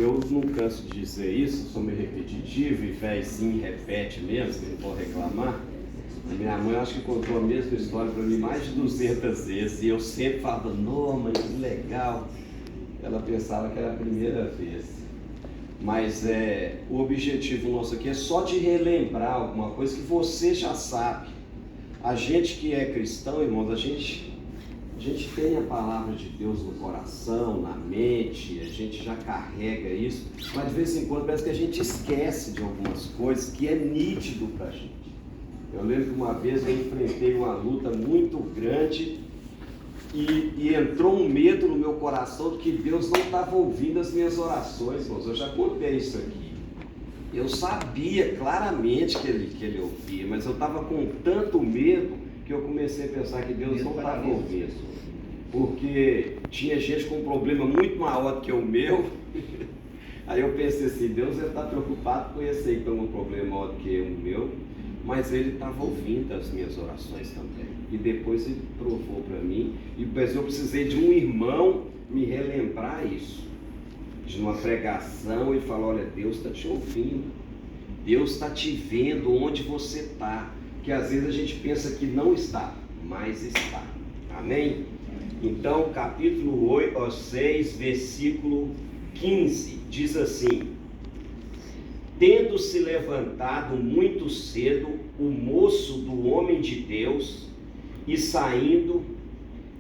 Eu não canso de dizer isso, sou meio repetitivo e velhozinho repete mesmo, que não pode reclamar. A minha mãe acho que contou a mesma história para mim mais de 200 vezes e eu sempre falava, não, mãe, que legal. Ela pensava que era a primeira vez. Mas o objetivo nosso aqui é só de relembrar alguma coisa que você já sabe. A gente que é cristão, irmãos, a gente tem a palavra de Deus no coração, na mente, a gente já carrega isso, mas de vez em quando parece que a gente esquece de algumas coisas que é nítido para a gente. Eu lembro que uma vez eu enfrentei uma luta muito grande e entrou um medo no meu coração de que Deus não estava ouvindo as minhas orações, irmãos. Eu já contei isso aqui. Eu sabia claramente que ele ouvia, mas eu estava com tanto medo que eu comecei a pensar que Deus não estava ouvindo. Porque tinha gente com um problema muito maior do que o meu. Aí eu pensei assim, Deus está preocupado com esse aí que tem um problema maior do que o meu, mas ele estava ouvindo as minhas orações também. E depois ele provou para mim, e depois eu precisei de um irmão me relembrar isso. De uma pregação, ele falou, olha, Deus está te ouvindo, Deus está te vendo onde você está, que às vezes a gente pensa que não está, mas está. Amém? Então, capítulo 6, versículo 15, diz assim: tendo se levantado muito cedo o moço do homem de Deus, e saindo,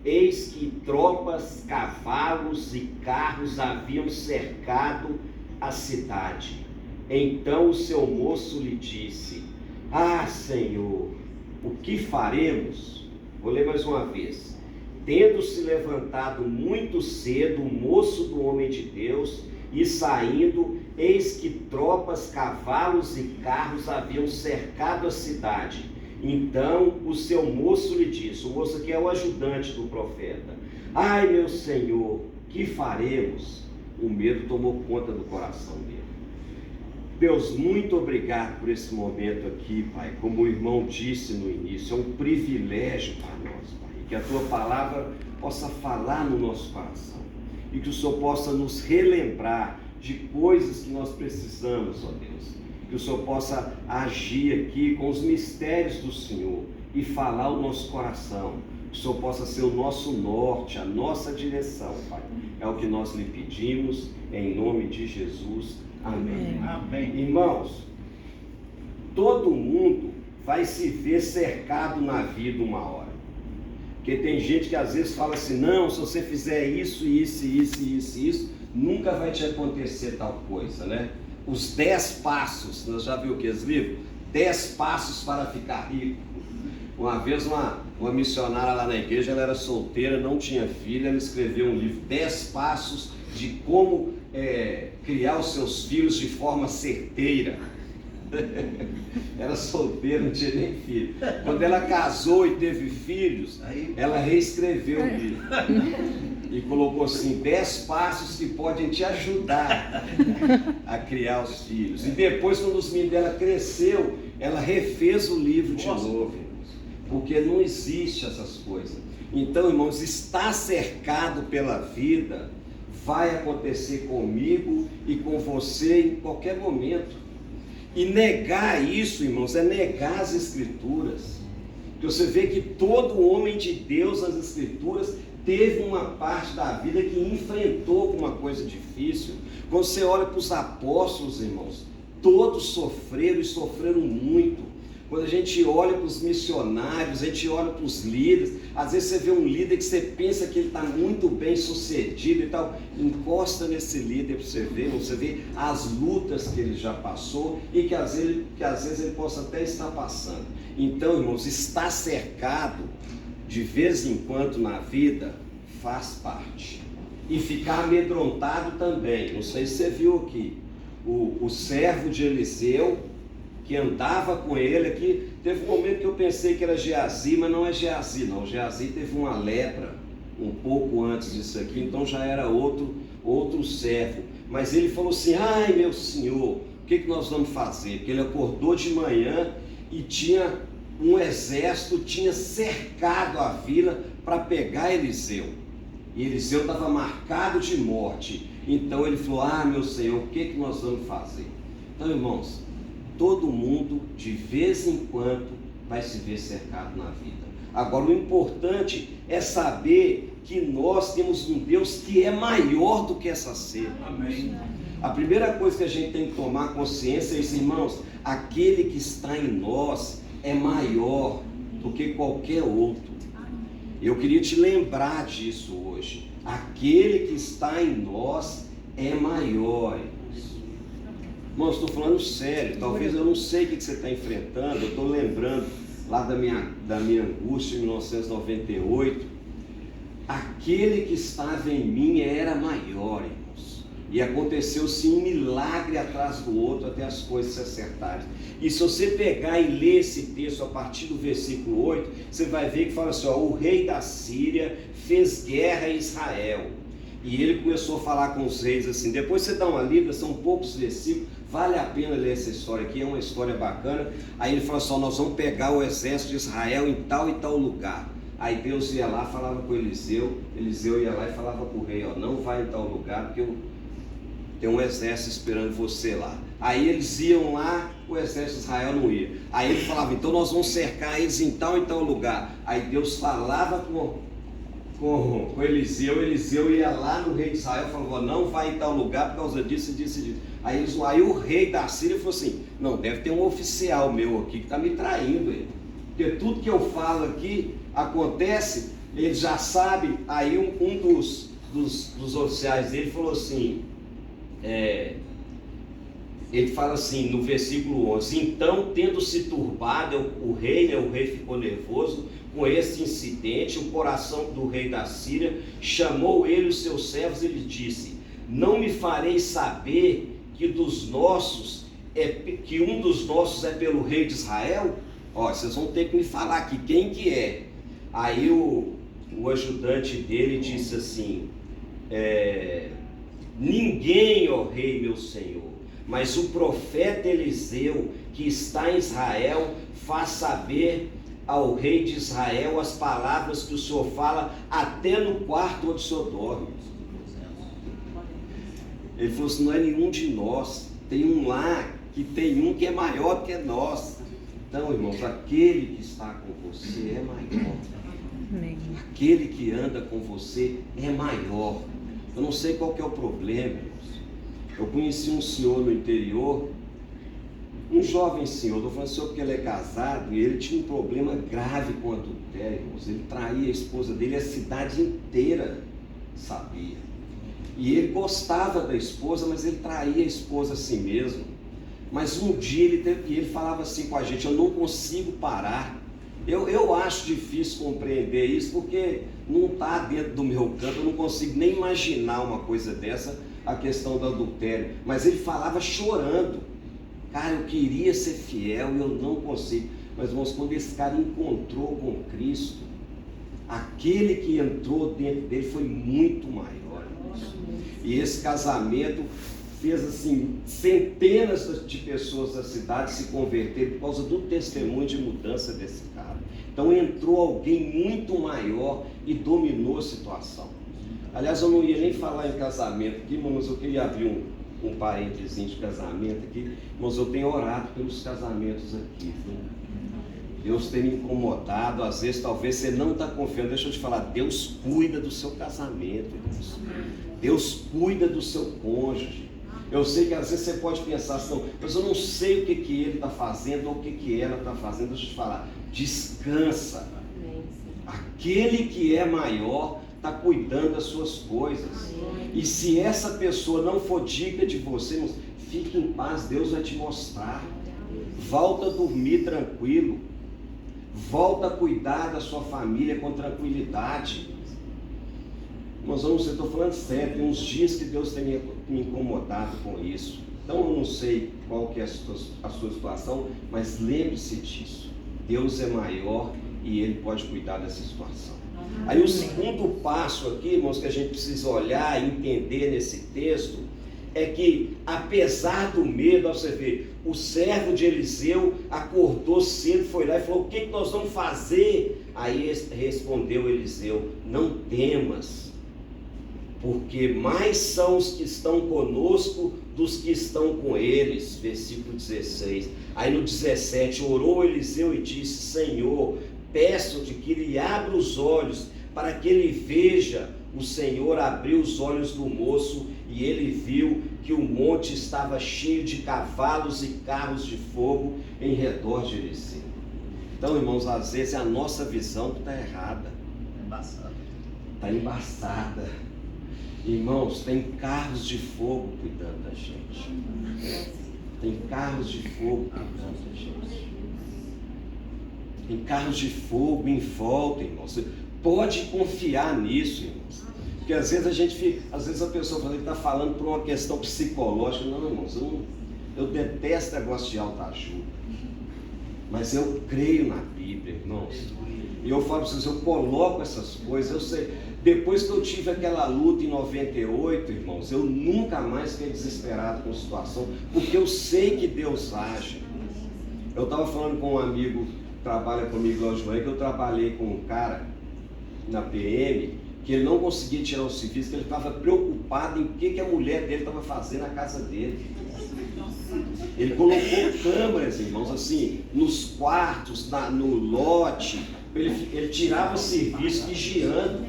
eis que tropas, cavalos e carros haviam cercado a cidade. Então o seu moço lhe disse: ah, Senhor, o que faremos? Vou ler mais uma vez. Tendo se levantado muito cedo o moço do homem de Deus, e saindo, eis que tropas, cavalos e carros haviam cercado a cidade. Então o seu moço lhe disse, o moço aqui é o ajudante do profeta: ai, meu Senhor, que faremos? O medo tomou conta do coração dele. Deus, muito obrigado por esse momento aqui, Pai. Como o irmão disse no início, é um privilégio para nós, Pai. Que a Tua palavra possa falar no nosso coração. E que o Senhor possa nos relembrar de coisas que nós precisamos, ó Deus. Que o Senhor possa agir aqui com os mistérios do Senhor e falar o nosso coração. Que o Senhor possa ser o nosso norte, a nossa direção, Pai. É o que nós lhe pedimos, em nome de Jesus. Amém. Amém. Irmãos, todo mundo vai se ver cercado na vida uma hora. Porque tem gente que às vezes fala assim, não, se você fizer isso, nunca vai te acontecer tal coisa, né? Os 10 passos, nós já viu o que esse livro? 10 passos para ficar rico. Uma vez uma missionária lá na igreja, ela era solteira, não tinha filha, ela escreveu um livro, 10 passos de como criar os seus filhos de forma certeira. Era solteira, não tinha nem filho. Quando ela casou e teve filhos, ela reescreveu o livro e colocou assim, 10 passos que podem te ajudar a criar os filhos. E depois, quando os meninos dela cresceu, ela refez o livro de novo, porque não existe essas coisas. Então, irmãos, estar cercado pela vida vai acontecer comigo e com você em qualquer momento. E negar isso, irmãos, é negar as Escrituras. Que você vê que todo homem de Deus nas Escrituras teve uma parte da vida que enfrentou alguma coisa difícil. Quando você olha para os apóstolos, irmãos, todos sofreram e sofreram muito. Quando a gente olha para os missionários, a gente olha para os líderes, às vezes você vê um líder que você pensa que ele está muito bem sucedido e tal, encosta nesse líder para você ver as lutas que ele já passou e que às vezes ele possa até estar passando. Então, irmãos, estar cercado de vez em quando na vida faz parte. E ficar amedrontado também. Não sei se você viu aqui, o servo de Eliseu, que andava com ele aqui, teve um momento que eu pensei que era Geazi, mas não é Geazi não. Geazi teve uma lepra um pouco antes disso aqui, então já era outro servo. Mas ele falou assim, ai meu senhor, o que nós vamos fazer? Porque ele acordou de manhã e tinha um exército, tinha cercado a vila para pegar Eliseu. E Eliseu estava marcado de morte. Então ele falou: ah, meu Senhor, o que nós vamos fazer? Então, irmãos, todo mundo de vez em quando vai se ver cercado na vida. Agora, o importante é saber que nós temos um Deus que é maior do que essa cerca. Amém. A primeira coisa que a gente tem que tomar consciência é isso, irmãos: aquele que está em nós é maior do que qualquer outro. Eu queria te lembrar disso hoje. Aquele que está em nós é maior. Irmãos, estou falando sério. Talvez eu não sei o que você está enfrentando. Eu estou lembrando lá da minha angústia em 1998. Aquele que estava em mim era maior, irmãos. E aconteceu-se um milagre atrás do outro até as coisas se acertarem. E se você pegar e ler esse texto a partir do versículo 8, você vai ver que fala assim: ó, o rei da Síria fez guerra a Israel. E ele começou a falar com os reis assim. Depois você dá uma lida, são poucos versículos, vale a pena ler essa história aqui, é uma história bacana. Aí ele fala assim: ó, nós vamos pegar o exército de Israel em tal e tal lugar. Aí Deus ia lá, falava com Eliseu ia lá e falava para o rei: ó, não vai em tal lugar, porque tem um exército esperando você lá. Aí eles iam lá, o exército de Israel não ia. Aí ele falava: então nós vamos cercar eles em tal e tal lugar. Aí Deus falava com Eliseu ia lá no rei de Israel e falava: não vai em tal lugar por causa disso, disso e disso. Aí o rei da Síria falou assim: não, deve ter um oficial meu aqui que está me traindo, porque tudo que eu falo aqui acontece, ele já sabe. Aí um dos oficiais dele falou assim, ele fala assim no versículo 11: então, tendo se turbado o rei ficou nervoso com esse incidente, o coração do rei da Síria, chamou ele os seus servos e lhe disse: não me fareis saber que um dos nossos é pelo rei de Israel? Ó, vocês vão ter que me falar aqui quem que é. Aí o ajudante dele disse assim: ninguém, ó rei meu senhor, mas o profeta Eliseu, que está em Israel, faz saber ao rei de Israel as palavras que o Senhor fala até no quarto onde o Senhor dorme. Ele falou assim: não é nenhum de nós, tem um lá, que tem um que é maior que nós. Então, irmãos, aquele que está com você é maior. Aquele que anda com você é maior. Eu não sei qual que é o problema, irmãos. Eu conheci um senhor no interior, um jovem senhor, estou falando senhor porque ele é casado, e ele tinha um problema grave com adultério, irmãos. Ele traía a esposa dele, a cidade inteira sabia. E ele gostava da esposa, mas ele traía a esposa assim mesmo. Mas um dia ele falava assim com a gente: eu não consigo parar. Eu acho difícil compreender isso, porque não está dentro do meu campo, eu não consigo nem imaginar uma coisa dessa, a questão do adultério. Mas ele falava chorando: cara, eu queria ser fiel e eu não consigo. Mas, irmãos, quando esse cara encontrou com Cristo, aquele que entrou dentro dele foi muito maior, irmãos. E esse casamento fez assim, centenas de pessoas da cidade se converterem por causa do testemunho de mudança desse cara. Então entrou alguém muito maior e dominou a situação. Aliás, eu não ia nem falar em casamento aqui, mas eu queria abrir um parênteses de casamento aqui. Mas eu tenho orado pelos casamentos aqui, viu? Deus tem me incomodado. Às vezes talvez você não está confiando. Deixa eu te falar: Deus cuida do seu casamento, irmãos. Deus cuida do seu cônjuge. Eu sei que às vezes você pode pensar assim: mas eu não sei o que ele está fazendo ou o que ela está fazendo. Deixa eu te falar: descansa. Aquele que é maior está cuidando das suas coisas. E se essa pessoa não for digna de você, irmãos, fique em paz, Deus vai te mostrar. Volta a dormir tranquilo. Volta a cuidar da sua família com tranquilidade. Mas eu não sei, estou falando sério, tem uns dias que Deus tem me incomodado com isso. Então eu não sei qual que é a sua situação, mas lembre-se disso: Deus é maior e Ele pode cuidar dessa situação. Aí o segundo passo aqui, irmãos, que a gente precisa olhar e entender nesse texto, é que apesar do medo, você vê, o servo de Eliseu acordou cedo, foi lá e falou: o que nós vamos fazer? Aí respondeu Eliseu: não temas, porque mais são os que estão conosco dos que estão com eles. Versículo 16. Aí no 17, orou Eliseu e disse: Senhor, peço-te que lhe abra os olhos, para que ele veja. O Senhor abriu os olhos do moço, e ele viu que o monte estava cheio de cavalos e carros de fogo em redor de Eliseu. Então, irmãos, às vezes é a nossa visão que está errada. Está embaçada. Irmãos, tem carros de fogo cuidando da gente. Tem carros de fogo cuidando da gente. Tem carros de fogo em volta, irmãos. Você pode confiar nisso, irmãos. Porque às vezes a pessoa fala que está falando por uma questão psicológica. Não, irmãos, eu detesto negócio de autoajuda. Mas eu creio na Bíblia, irmãos. E eu falo para vocês, eu coloco essas coisas. Eu sei, depois que eu tive aquela luta em 98, irmãos, eu nunca mais fiquei desesperado com a situação, porque eu sei que Deus age. Eu estava falando com um amigo que trabalha comigo lá de manhã, que eu trabalhei com um cara na PM, que ele não conseguia tirar o serviço, que ele estava preocupado em o que a mulher dele estava fazendo na casa dele. Ele colocou câmeras, irmãos, assim, nos quartos, no lote. Ele tirava o serviço vigiando.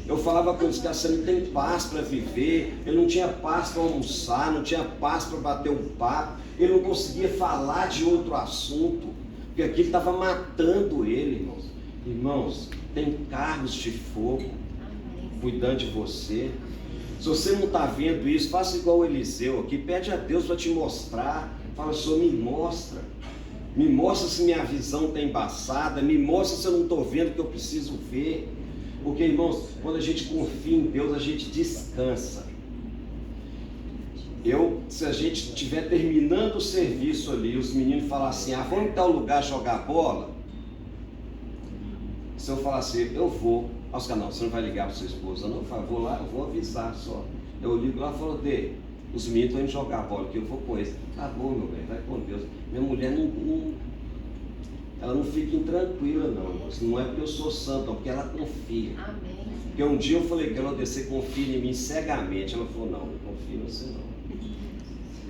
Eu falava com eles que você não tem paz para viver. Ele não tinha paz para almoçar, não tinha paz para bater um papo. Ele não conseguia falar de outro assunto, porque aquilo estava matando ele, irmãos. Irmãos, tem carros de fogo cuidando de você. Se você não está vendo isso, faça igual o Eliseu aqui, pede a Deus para te mostrar. Fala: Senhor, me mostra se minha visão está embaçada, me mostra se eu não estou vendo o que eu preciso ver. Porque, irmãos, quando a gente confia em Deus, a gente descansa. Se a gente estiver terminando o serviço ali, os meninos falam assim: vamos em tal lugar jogar bola? Se eu falar assim, eu vou. Oscar, não, você não vai ligar para sua esposa, não? Eu falo, vou lá, eu vou avisar só. Eu ligo lá e falo: os meninos estão indo jogar bola, que eu vou com eles. Tá bom, meu bem, vai com Deus. Minha mulher ela não fica intranquila, não. Não é porque eu sou santo, é porque ela confia. Amém. Porque um dia eu falei que ela você confia em mim cegamente. Ela falou: não, eu confio em você não.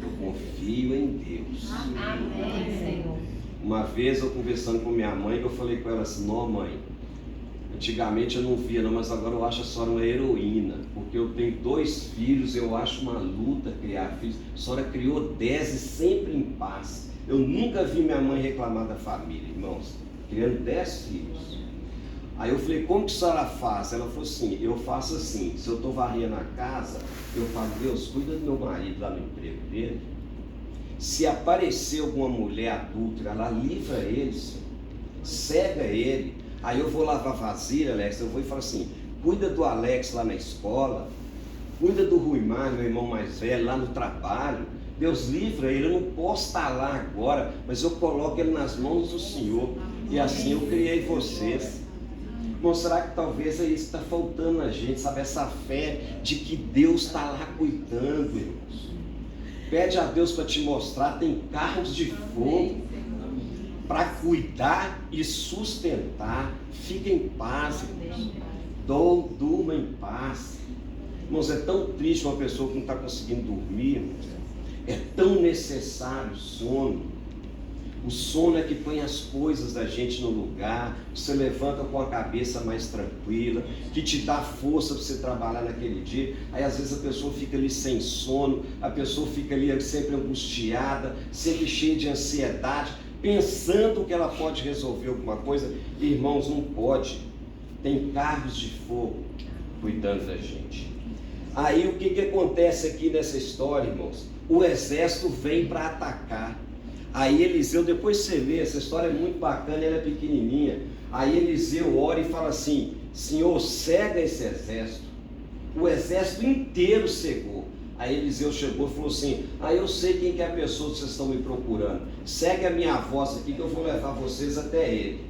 Eu confio em Deus. Amém, Senhor. Uma vez eu conversando com minha mãe, que eu falei com ela assim: não, mãe, antigamente eu não via não, mas agora eu acho a senhora uma heroína, porque eu tenho 2 filhos, eu acho uma luta criar filhos. A senhora criou 10 e sempre em paz. Eu nunca vi minha mãe reclamar da família, irmãos, criando 10 filhos. Aí eu falei: como que a senhora faz? Ela falou assim: eu faço assim, se eu estou varrendo a casa, eu falo: Deus, cuida do meu marido lá no emprego dele. Se aparecer alguma mulher adúltera, ela livra ele, Senhor. Cega ele. Aí eu vou lavar vasilha, Alex, eu vou e falo assim: cuida do Alex lá na escola, cuida do Ruimar, meu irmão mais velho, lá no trabalho. Deus livra ele, eu não posso estar lá agora, mas eu coloco ele nas mãos do Senhor. E assim eu criei vocês. Mostrar que talvez é isso que está faltando na gente, sabe? Essa fé de que Deus está lá cuidando, irmãos. Pede a Deus para te mostrar, tem carros de fogo para cuidar e sustentar. Fica em paz, irmãos. Durma em paz. Irmãos, é tão triste uma pessoa que não está conseguindo dormir, irmãos. É tão necessário o sono. O sono é que põe as coisas da gente no lugar. Você levanta com a cabeça mais tranquila, que te dá força para você trabalhar naquele dia. Aí às vezes a pessoa fica ali sem sono, a pessoa fica ali sempre angustiada, sempre cheia de ansiedade, pensando que ela pode resolver alguma coisa. Irmãos, não pode. Tem carros de fogo cuidando da gente. Aí o que acontece aqui nessa história, irmãos? O exército vem para atacar. Aí Eliseu, depois você vê, essa história é muito bacana, ela é pequenininha. Aí Eliseu ora e fala assim: Senhor, cega esse exército. O exército inteiro cegou. Aí Eliseu chegou e falou assim: eu sei quem que é a pessoa que vocês estão me procurando. Segue a minha voz aqui que eu vou levar vocês até ele.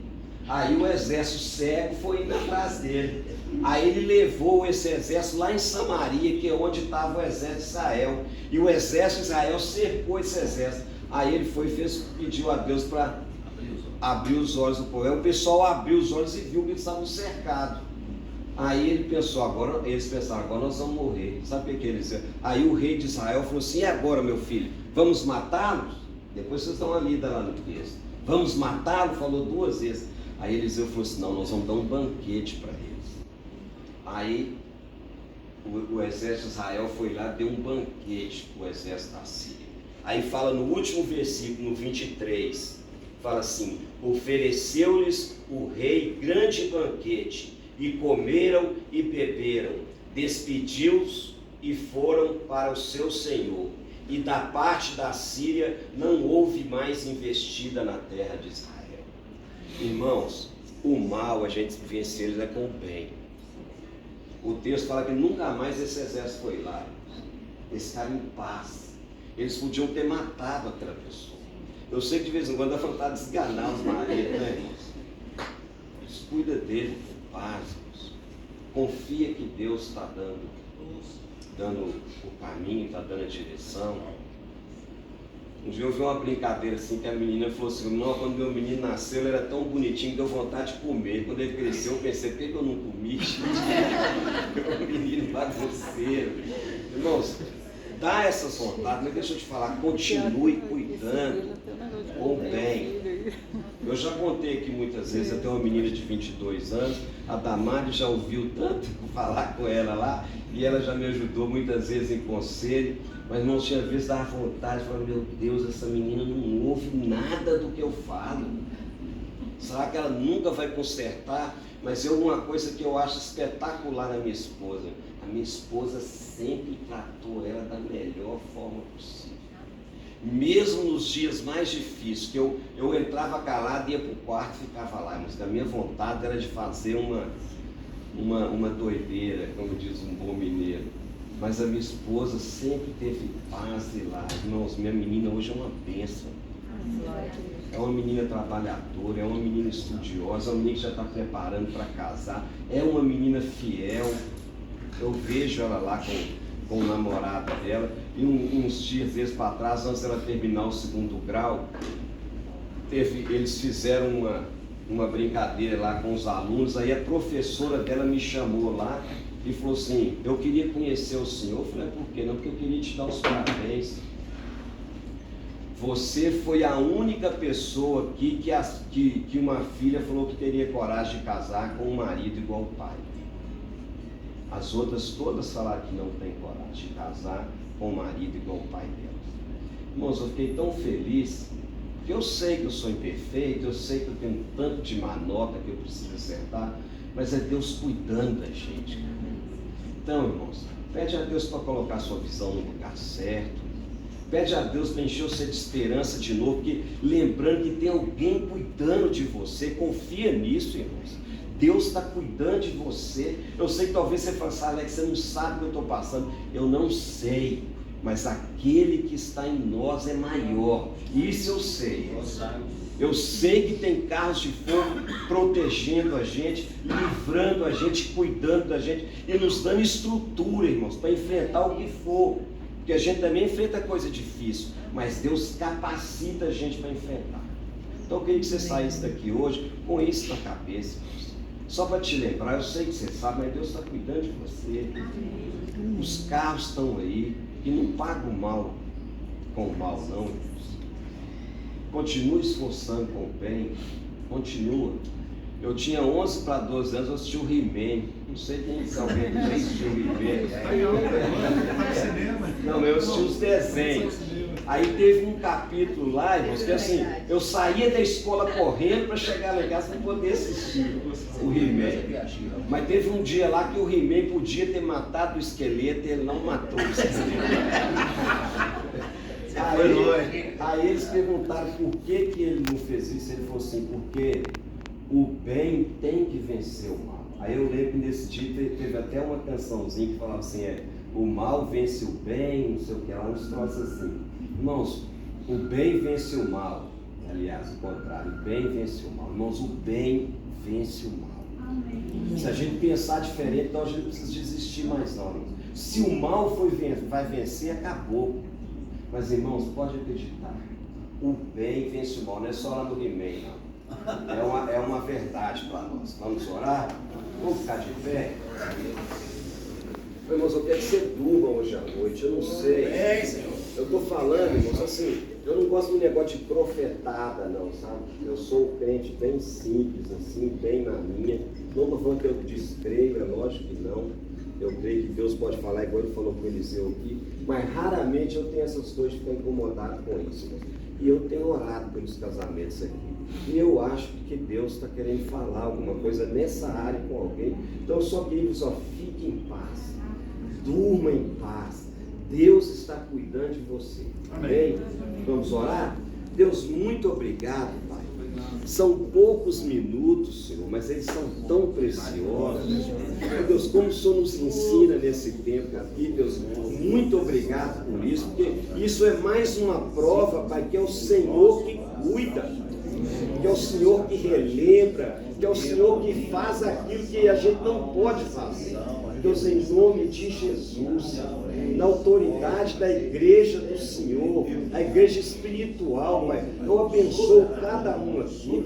Aí o exército cego foi indo atrás dele. Aí ele levou esse exército lá em Samaria, que é onde estava o exército de Israel. E o exército de Israel cercou esse exército. Aí ele foi e pediu a Deus para abrir os olhos do povo. Aí o pessoal abriu os olhos e viu que eles estavam cercados. Aí eles pensaram, agora nós vamos morrer. Sabe o que eles disseram? Aí o rei de Israel falou assim: e agora, meu filho, vamos matá-los? Depois vocês dão uma lida lá no texto. Vamos matá-lo? Falou 2 vezes. Aí Eliseu falou assim: não, nós vamos dar um banquete para eles. Aí o exército de Israel foi lá, deu um banquete para o exército da Síria. Aí fala no último versículo, no 23, fala assim: ofereceu-lhes o rei grande banquete, e comeram e beberam, despediu-os e foram para o seu senhor. E da parte da Síria não houve mais investida na terra de Israel. Irmãos, o mal a gente vence ele com o bem. O texto fala que nunca mais esse exército foi lá. Eles ficaram em paz. Eles podiam ter matado aquela pessoa. Eu sei que de vez em quando dá vontade de esganar os maridos, né, irmãos? Mas cuida dele com paz. Confia que Deus está dando o caminho, está dando a direção. Um dia eu vi uma brincadeira assim, que a menina falou assim: não, quando meu menino nasceu, ele era tão bonitinho que deu vontade de comer. Quando ele cresceu, eu pensei: por que eu não comi? Meu menino bagunceiro. Irmãos, dá essas vontades, mas deixa eu te falar, continue cuidando com o bem. Eu já contei aqui muitas vezes, eu tenho uma menina de 22 anos, a Damari já ouviu tanto falar com ela lá, e ela já me ajudou muitas vezes em conselho, mas não tinha vezes dava vontade, falando: meu Deus, essa menina não ouve nada do que eu falo. Será que ela nunca vai consertar? Mas uma coisa que eu acho espetacular na minha esposa: a minha esposa sempre tratou ela da melhor forma possível. Mesmo nos dias mais difíceis, que eu entrava calado, ia para o quarto e ficava lá, mas a minha vontade era de fazer uma doideira, como diz um bom mineiro. Mas a minha esposa sempre teve paz e lá. Irmãos, minha menina hoje é uma bênção. É uma menina trabalhadora, é uma menina estudiosa, é uma menina que já está preparando para casar, é uma menina fiel. Eu vejo ela lá com o namorado dela, e uns dias para trás, antes dela terminar o 2º grau, eles fizeram uma brincadeira lá com os alunos. Aí a professora dela me chamou lá e falou assim: eu queria conhecer o senhor. Eu falei: por quê? Não, porque eu queria te dar os parabéns. Você foi a única pessoa aqui que uma filha falou que teria coragem de casar com um marido igual o pai. As outras todas falaram que não tem coragem de casar com um marido igual o pai delas. Irmãos, eu fiquei tão feliz, porque eu sei que eu sou imperfeito, eu sei que eu tenho um tanto de manobra que eu preciso acertar, mas é Deus cuidando da gente. Então, irmãos, pede a Deus para colocar a sua visão no lugar certo. Pede a Deus para encher você de esperança de novo, porque lembrando que tem alguém cuidando de você. Confia nisso, irmãos. Deus está cuidando de você. Eu sei que talvez você fale assim: Alex, você não sabe o que eu estou passando. Eu não sei, mas aquele que está em nós é maior. Isso eu sei. Eu sei que tem carros de fogo protegendo a gente, livrando a gente, cuidando da gente e nos dando estrutura, irmãos, para enfrentar o que for. Porque a gente também enfrenta coisa difícil, mas Deus capacita a gente para enfrentar. Então eu queria que você saísse daqui hoje com isso na cabeça, irmãos. Só para te lembrar, eu sei que você sabe, mas Deus está cuidando de você. Os carros estão aí, e não paga o mal com o mal, não, irmãos. Continue esforçando com o bem, continua. Eu tinha 11 para 12 anos, eu assisti o He-Man. Não sei se alguém já assistiu o He-Man. Não, eu assisti os desenhos. Aí teve um capítulo lá, irmãos, que assim, eu saía da escola correndo para chegar lá em casa para poder assistir o He-Man. Mas teve um dia lá que o He-Man podia ter matado o esqueleto e ele não matou o esqueleto. Aí eles perguntaram por que ele não fez isso. Ele falou assim: porque o bem tem que vencer o mal. Aí eu lembro que nesse dia teve até uma cançãozinha que falava assim: o mal vence o bem, não sei o que lá, uns troços assim. Irmãos, o bem vence o mal. Aliás, o contrário, o bem vence o mal. Irmãos, o bem vence o mal. Amém. Se a gente pensar diferente, então a gente não precisa desistir mais não, irmãos. Se o mal vai vencer, acabou. Mas, irmãos, pode acreditar, o bem vence o mal, não é só lá no He-Man, não. É uma verdade para nós. Vamos orar? Vamos ficar de pé? Irmãos, eu quero que você durma hoje à noite, eu não sei. Eu estou falando, irmãos, assim, eu não gosto de negócio de profetada, não, sabe? Eu sou um crente bem simples, assim, bem na minha. Não estou falando que eu descreio, é lógico que não. Eu creio que Deus pode falar igual ele falou com o Eliseu aqui, mas raramente eu tenho essas coisas de ficar incomodado com isso, irmãos. E eu tenho orado pelos casamentos aqui. E eu acho que Deus está querendo falar alguma coisa nessa área com alguém. Então eu só queria que fique em paz. Durma em paz. Deus está cuidando de você. Amém? Vamos orar? Deus, muito obrigado, Pai. São poucos minutos, Senhor, mas eles são tão preciosos. Meu Deus, como o Senhor nos ensina nesse tempo aqui, Deus, muito obrigado por isso, porque isso é mais uma prova, Pai, que é o Senhor que cuida, que é o Senhor que relembra, que é o Senhor que faz aquilo que a gente não pode fazer. Deus, em nome de Jesus, na autoridade da igreja do Senhor, a igreja espiritual, Pai, eu abençoo cada um aqui.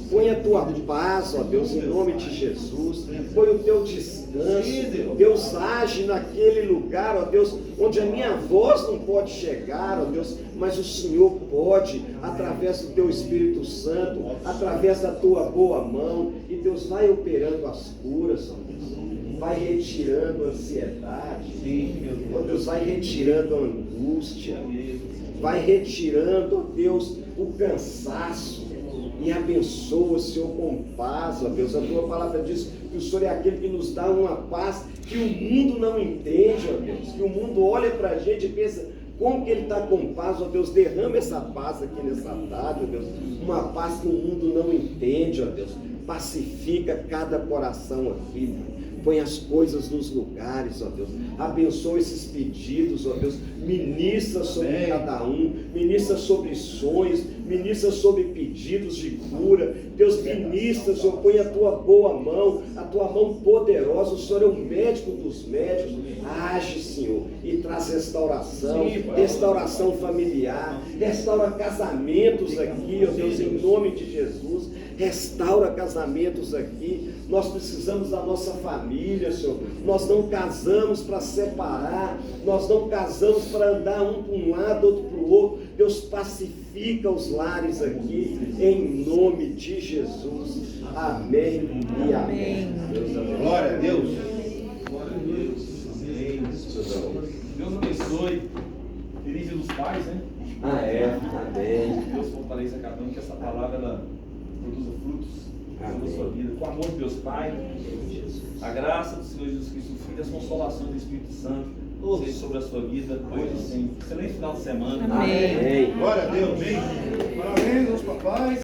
Põe a tua paz, ó Deus, em nome de Jesus. Põe o teu descanso. Deus, age naquele lugar, ó Deus, onde a minha voz não pode chegar, ó Deus, mas o Senhor pode, através do teu Espírito Santo, através da tua boa mão. E Deus vai operando as curas, ó Deus. Vai retirando a ansiedade. Ó Deus, vai retirando a angústia. Vai retirando, ó Deus, o cansaço. E abençoa, Senhor, com paz, ó Deus. A tua palavra diz que o Senhor é aquele que nos dá uma paz que o mundo não entende, ó Deus. Que o mundo olha para a gente e pensa, como que ele está com paz, ó Deus? Derrama essa paz aqui nessa tarde, ó Deus. Uma paz que o mundo não entende, ó Deus. Pacifica cada coração aqui, põe as coisas nos lugares, ó Deus. Abençoa esses pedidos, ó Deus. Ministra sobre cada um. Ministra sobre sonhos. Ministra sobre pedidos de cura. Deus, ministra, Senhor. Põe a tua boa mão, a tua mão poderosa. O Senhor é o médico dos médicos. Age, Senhor, e traz restauração. Restauração familiar. Restaura casamentos aqui, ó Deus, em nome de Jesus. Restaura casamentos aqui. Nós precisamos da nossa família, Senhor. Nós não casamos para separar. Nós não casamos para andar um para um lado, outro para o outro. Deus, pacifica os lares aqui, em nome de Jesus. Amém e amém. Glória a Deus. Glória a Deus. Amém. Deus abençoe. Feliz Dia dos Pais, né? Amém. Deus fortaleça cada um, que essa palavra ela produza frutos na sua vida. Com o amor de Deus Pai, a graça do Senhor Jesus Cristo, o Filho, a consolação do Espírito Santo, seja sobre a sua vida, hoje e sempre. Excelente final de semana. Amém. Glória a Deus. Parabéns aos papais.